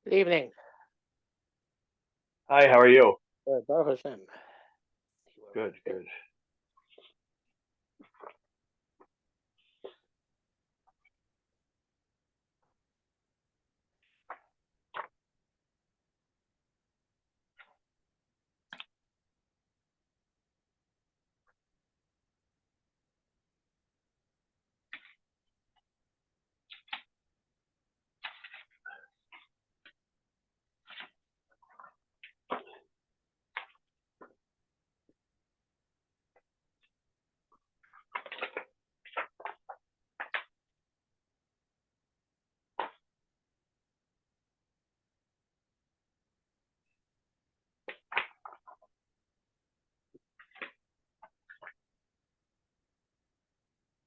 Good evening. Hi, how are you? Baruch Hashem. Good, good.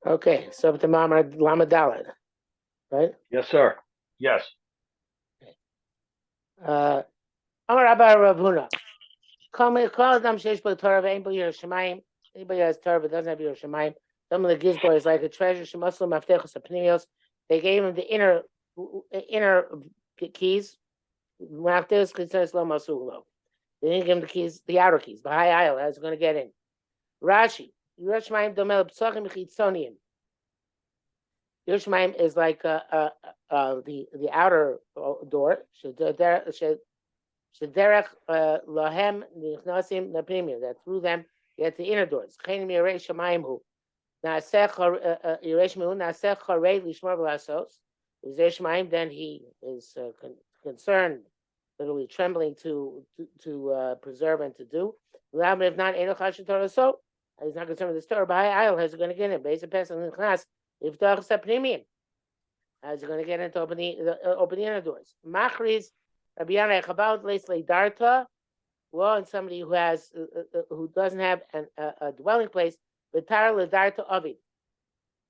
Okay, so the Mamar Lamadalad, right? Yes, sir. Yes. Uh, Amar Abba Rav Huna. Call Adam Sheish Bo Torah Ve'Ein Bo Yerushalayim. Anybody who has Torah but doesn't have Yerushalayim. Some of the Gizbar is like a treasure. Shemaslu Maftechos Apnimios. They gave him the inner keys. Maftechos Kitzos Lo Masulo. They didn't give him the keys, the outer keys, the high aisle. How's it going to get in? Rashi. Yerushalayim Domel Psachim Chitzoniim. Yerushalayim is like the outer door. Shederech lahem nichnasim napnimim. That through them you get the inner doors. Chenim yirei shamayim hu. Naasech yirei shmayim naasech charei lishmor v'lasos. Yirei shamayim. Then he is concerned, literally trembling to preserve and to do. If not, enoch Torah so. He's not concerned with the Torah. By aisle, how's it going to get in? Based on Pesach nichnas. If how's it going to get into open the inner doors? Machriz Rabbi Yana Chabad Leisley Darta. Well, and somebody who has who doesn't have a dwelling place, Vitar Ledarta Ovid,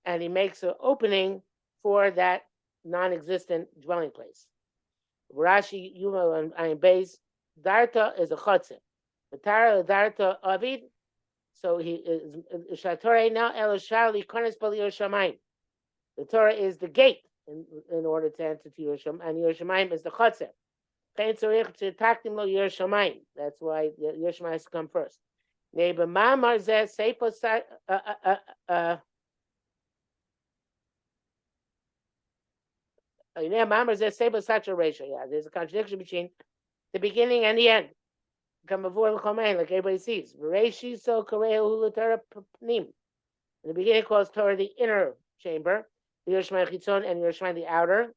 and he makes an opening for that non-existent dwelling place. Rashi Yuma and Ayin Beis Darta is a chotzer. Vitar Ledarta Ovid. So he is Shatorei now Eloshali Konis Bali Yerushalayim. The Torah is the gate in order to enter to Yerushalayim, and Yerushalayim is the chotzer. That's why Yerushalayim has to come first. There's a contradiction between the beginning and the end. Like everybody sees. In the beginning, it calls Torah the inner chamber, Yerushalayim Chitzon and Yerushalayim the outer.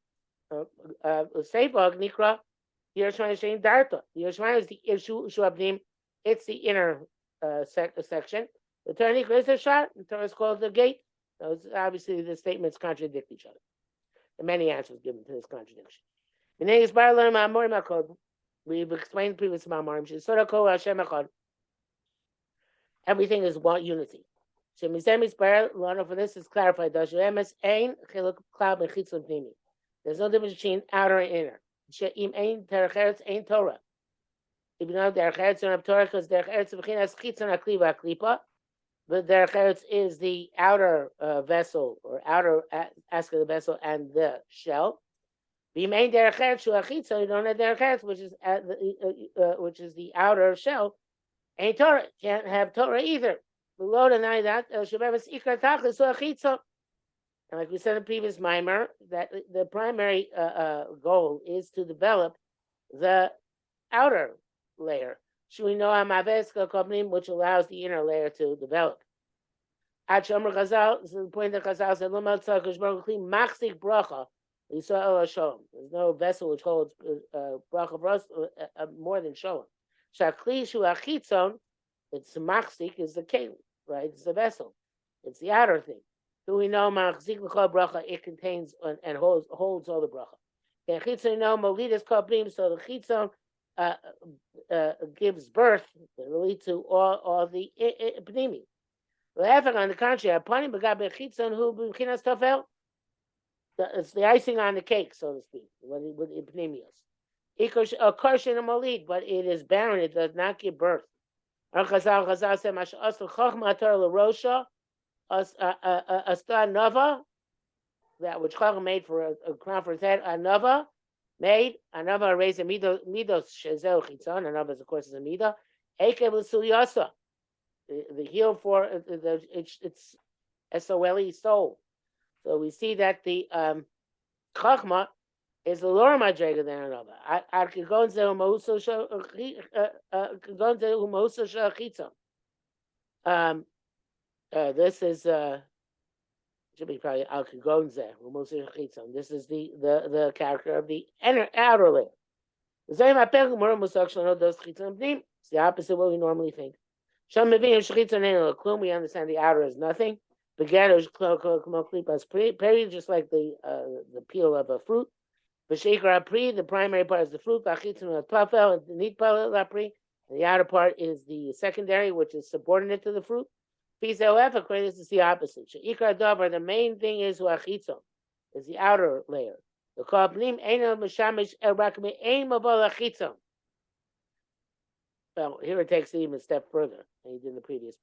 Nikra Yerushalayim Darta. Yerushalayim is the Shuabnim. It's the inner section. The Torah Nikra is the shot. The Torah is called the gate. So obviously, the statements contradict each other. There are many answers given to this contradiction. We've explained previous Ma'amarim. Everything is one unity. Learn from this is clarified. There's no difference between outer and inner. If you know Derech Eretz don't have Torah because Derech Eretz b'chinas chitzon akliva aklipa, but Derech Eretz is the outer vessel or outer aspect of the vessel and the shell. B'main Derech Eretz shu achitzon, you don't have Derech Eretz, which is the outer shell. Ain't Torah, can't have Torah either. Below deny that Shabbat ikar tachlis so achitzon. And like we said in the previous mimer, that the primary goal is to develop the outer layer, which allows the inner layer to develop. This is the point that Chazal said, there's no vessel which holds bracha for us more than shalom. It's machzik is the king, right? It's the vessel. It's the outer thing. Do we know it contains and holds all the bracha? So the chitzon gives birth really to all the pnimi. On the contrary, it's the icing on the cake, so to speak, with pnimius. But it is barren; it does not give birth. Chazal said, Asta Nova, that which Chacham made for a crown for his head, a Nova, made. Another raise a midos shezel chitzon. Another, of course, is a midah. Ekev l'suliyasa. The heel for it's SOLE soul. So we see that the Chochma is a lower madrega than another. This is should be probably al kagonze. This is the character of the outer layer. It's the opposite of what we normally think. We understand the outer is nothing. Just like the peel of a fruit. The primary part is the fruit. And the outer part is the secondary, which is subordinate to the fruit. This is the opposite. The main thing is the outer layer. Well, here it takes it even a step further than he did in the previous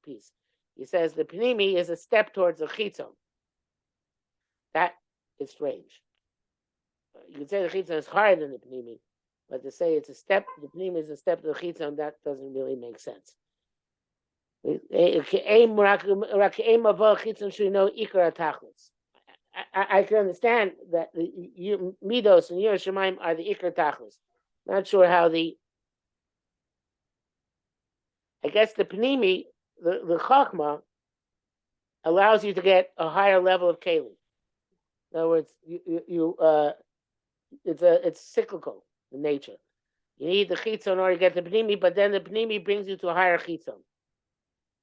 piece. He says the panimi is a step towards the chitzon. That is strange. You could say the chitzon is higher than the panimi, but to say it's a step, the panimi is a step to the chitzon, that doesn't really make sense. I can understand that the Midos and Yerucham are the Iker Tachlis. Not sure how I guess the Panimi, the Chochma, allows you to get a higher level of Keli. In other words, it's cyclical in nature. You need the Chitzon in order to get the Panimi, but then the Panimi brings you to a higher Chitzon.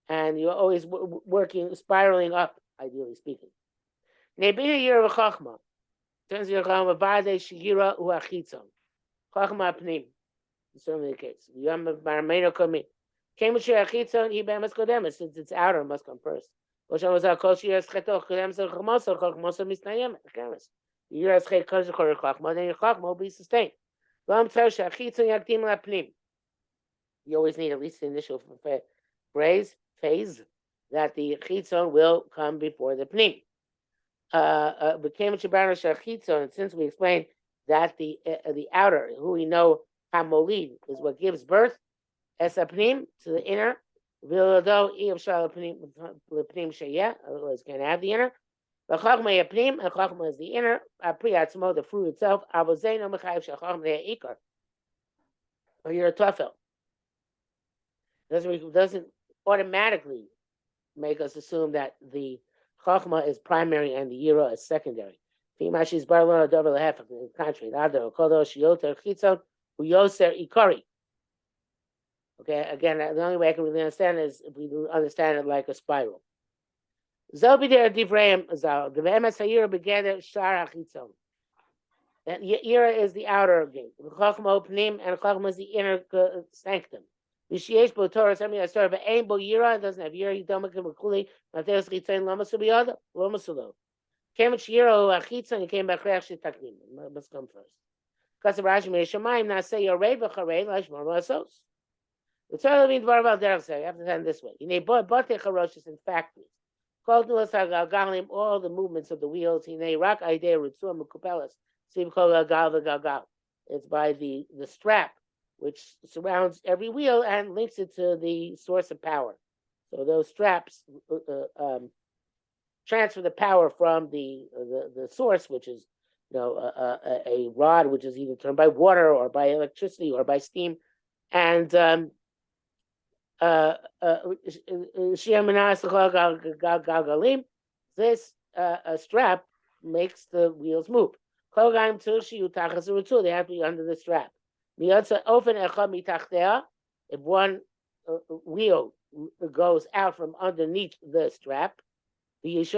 And you're always working, spiraling up, ideally speaking. Nebina Yir Chochma. Turns your Chochma Bade Shihira Uachitzon. Chochma Pnim. It's certainly the case. Yom Barmeno Komi. Came with Shir Achitzon, he must go them, since it's outer, must come first. Osham was our Koshi Escheto, Kodem so Chomoso, Chomoso Misnayem, Chemes. Yir Eschet Koshi Kor Chochma, then your Chochma will be sustained. Lam Tzosh Achitzon Yakdim La Pnim. You always need at least the initial phase, that the Chitzon will come before the Pnim. Became and since we explained that the outer, who we know Hamolid, is what gives birth, Esapnim, to the inner, Vilado Lepnim Shaya, otherwise can't have the inner. The Chachma Yapnim, and Chachma is the inner, Priatzmo, the fruit itself, Abozeno Mechayev Shachachma Ikar. Or you're a Tafel. Doesn't automatically make us assume that the Chochma is primary and the Yira is secondary. Fimashi's Barlon Dover Lehefach, in the contrary, Adar, Kodo, Shioter, Chitzon, Uyoser, Ikari. Okay, again, the only way I can really understand is if we understand it like a spiral. Zobidere Divrayim Zal, the Vehemes Hayira began Shar Chitzon. That Yira is the outer gate. The Chochma Pnim, and Chochma is the inner sanctum. V'shiesh bo Torah Sami Asar ve'ein bo Yira, doesn't have Yira, Yidomakim V'kuli, Mateos Chitzon Lamasu B'yada, Lamasu. Came with Yira Chitzon, he came back Reach Shitaknim. Must come first. Because of Rashi Meishamayim, Nasei Yorei V'charei Lashmar V'asos. The Torah means bar about derech. You have to say this way. You need batei charoshes in factories. Called nuas hagalgalim, all the movements of the wheels. You need rak idei ritzuah mekupelas. Sim kol gal v'galgal. It's by the strap which surrounds every wheel and links it to the source of power. So those straps transfer the power from the source, which is a rod which is either turned by water or by electricity or by steam, and this strap makes the wheels move. They have to be under the strap. If one wheel goes out from underneath the strap, if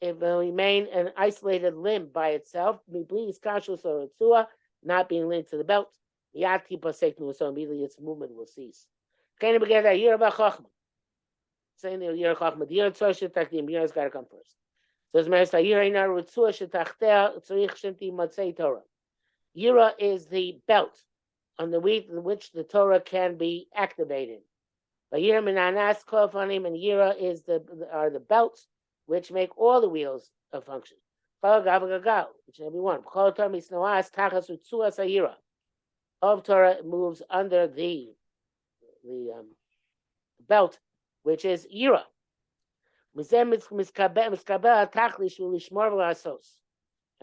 it will remain an isolated limb by itself, not being linked to the belt, so immediately its movement will cease. Saying the year Chochma, the year Tzoshet Takdim, year has got to come first. So as Meres Yira is the belt on the which the Torah can be activated. And Yira are the belts which make all the wheels function. which should be one. Of Torah moves under the belt, which is Yira. And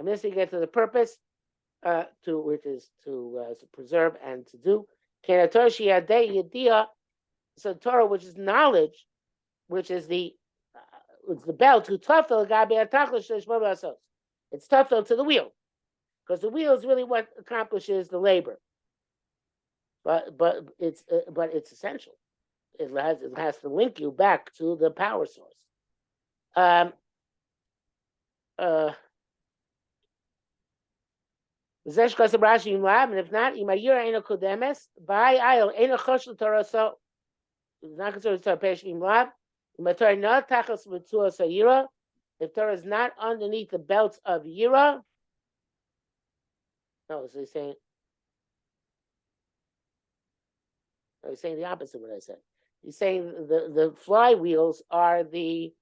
this we get to the purpose, which is to preserve and to do. So Torah, which is knowledge, which is the belt. It's tafel to the wheel, because the wheel is really what accomplishes the labor. But it's essential. It has to link you back to the power source. And if not, Imayira ain't a kodemes, by aisle ain't a choshel Torah, so it's not considered Torah Peshvim Lab. Torah not tachas mitzvah sayira. If Torah is not underneath the belt of Yira, no, so he's saying the opposite of what I said. He's saying the flywheels are the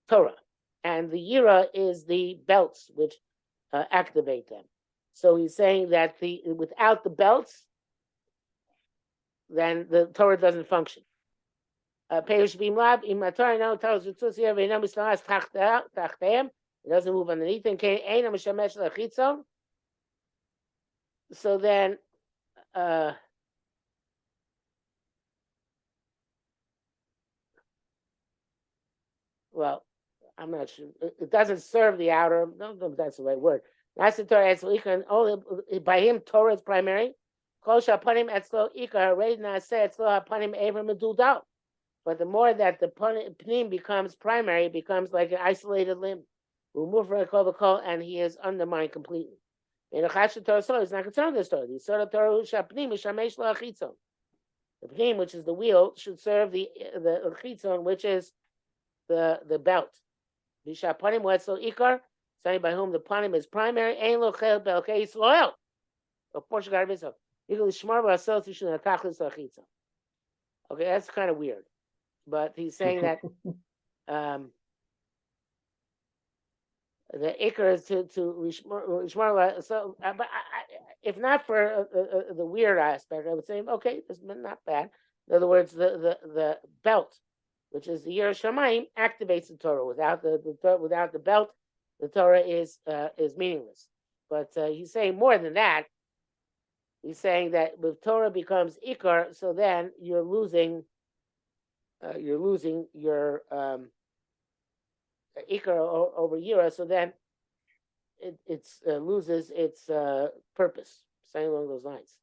Torah, and the Yira is the belts which activate them. So he's saying that without the belts, then the Torah doesn't function. It doesn't move underneath them. So then, well, I'm not sure. It doesn't serve the outer. No, that's the right word. That's the Torah. Only by him, Torah is primary. But the more that the pnim becomes primary, it becomes like an isolated limb. And he is undermined completely. In a Torah, he's not concerned with this Torah. The pnim, which is the wheel, should serve the chitzon, which is the belt. Vishapanim wetzel ikar, saying by whom the panim is primary. Ein lo chel belkei Yisrael. Of Portugal, Israel. Okay, that's kind of weird, but he's saying that the ikar is to lishmar. So, but if not for the weird aspect, I would say okay, this is not bad. In other words, the belt, which is the Yerucham, activates the Torah. Without the belt, the Torah is meaningless. But he's saying more than that. He's saying that if Torah becomes ikar, so then you're losing your ikar over yira. So then it loses its purpose. Saying along those lines.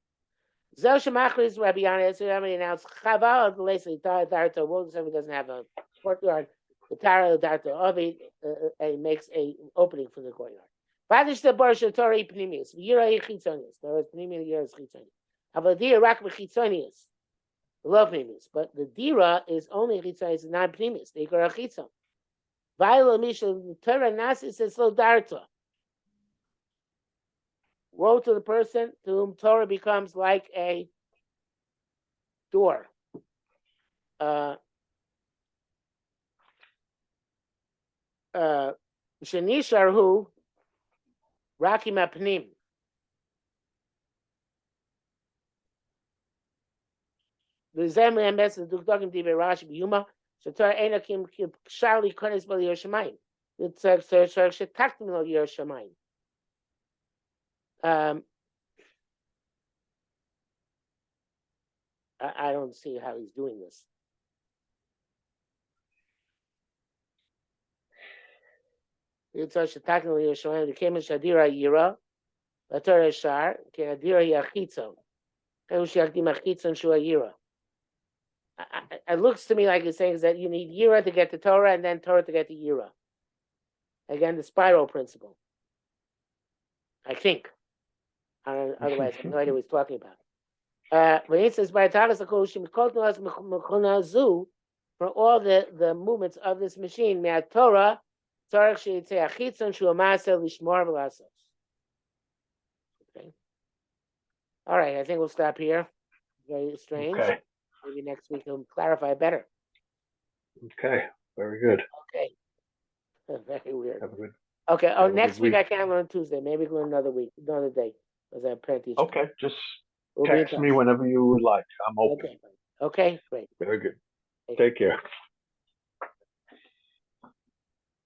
Zel Shemachris Rabbi Yana announced Chaval Lesi Darto. Well, he doesn't have a courtyard. The Tara Darto Ovi makes a opening for the courtyard. Vadish the Barsha Torah Pnimius. Yira Chitzonius. There is Pnimius, Yira is Chitzonius. Avadir Rak Chitzonius. Love Pnimius. But the Dira is only Chitzonius, not Pnimius. The Ikara Chitzon. Viola Misha Torah Nasi says Lo Darto. Woe to the person to whom Torah becomes like a door. Shenisharhu Rakim Apnim. The Zemli and Message Dukdokim Dibe Rashi Biyuma. Shator Enakim Charlie Konis Bal Yerushamayim. It's Shetaktim Lo Yerushamayim. I don't see how he's doing this. It's attacking the Yerushalayim. The Kemen Shadira Yira, the Torah Shar, Kedira Yachitzon. It looks to me like he's saying is that you need Yira to get the Torah and then Torah to get the Yira. Again, the spiral principle. I think. Otherwise, I have no idea what he's talking about. When he says, for all the movements of this machine, Torah, okay. All right, I think we'll stop here. Very strange. Okay. Maybe next week he'll clarify better. Okay. Very good. Okay. Very weird. Have a good. Okay. Okay. Oh, Have a good next week I week. can't learn Tuesday. Maybe go another week, another day, because I have parent teacher. Okay, just We'll be in text touch. me whenever you would like. I'm open. Okay. Okay. Great. Very good. Take Take care.